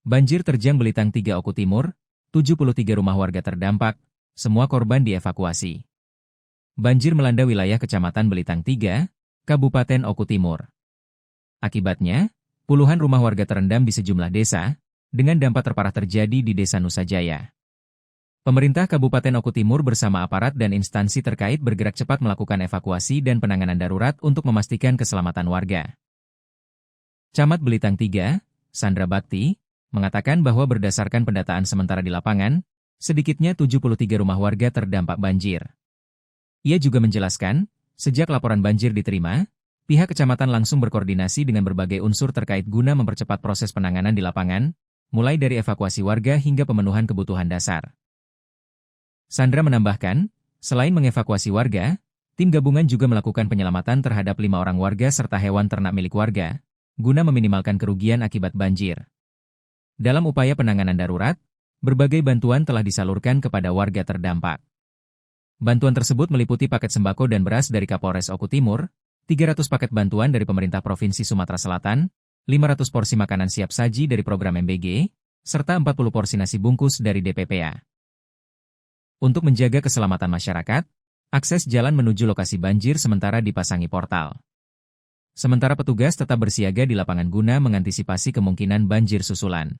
Banjir terjang Belitang 3 Oku Timur, 73 rumah warga terdampak, semua korban dievakuasi. Banjir melanda wilayah Kecamatan Belitang 3, Kabupaten Oku Timur. Akibatnya, puluhan rumah warga terendam di sejumlah desa, dengan dampak terparah terjadi di Desa Nusa Jaya. Pemerintah Kabupaten Oku Timur bersama aparat dan instansi terkait bergerak cepat melakukan evakuasi dan penanganan darurat untuk memastikan keselamatan warga. Camat Belitang 3, Sandra Bakti, mengatakan bahwa berdasarkan pendataan sementara di lapangan, sedikitnya 73 rumah warga terdampak banjir. Ia juga menjelaskan, sejak laporan banjir diterima, pihak kecamatan langsung berkoordinasi dengan berbagai unsur terkait guna mempercepat proses penanganan di lapangan, mulai dari evakuasi warga hingga pemenuhan kebutuhan dasar. Sandra menambahkan, selain mengevakuasi warga, tim gabungan juga melakukan penyelamatan terhadap 5 orang warga serta hewan ternak milik warga, guna meminimalkan kerugian akibat banjir. Dalam upaya penanganan darurat, berbagai bantuan telah disalurkan kepada warga terdampak. Bantuan tersebut meliputi paket sembako dan beras dari Kapolres Oku Timur, 300 paket bantuan dari pemerintah Provinsi Sumatera Selatan, 500 porsi makanan siap saji dari program MBG, serta 40 porsi nasi bungkus dari DPPA. Untuk menjaga keselamatan masyarakat, akses jalan menuju lokasi banjir sementara dipasangi portal. Sementara petugas tetap bersiaga di lapangan guna mengantisipasi kemungkinan banjir susulan.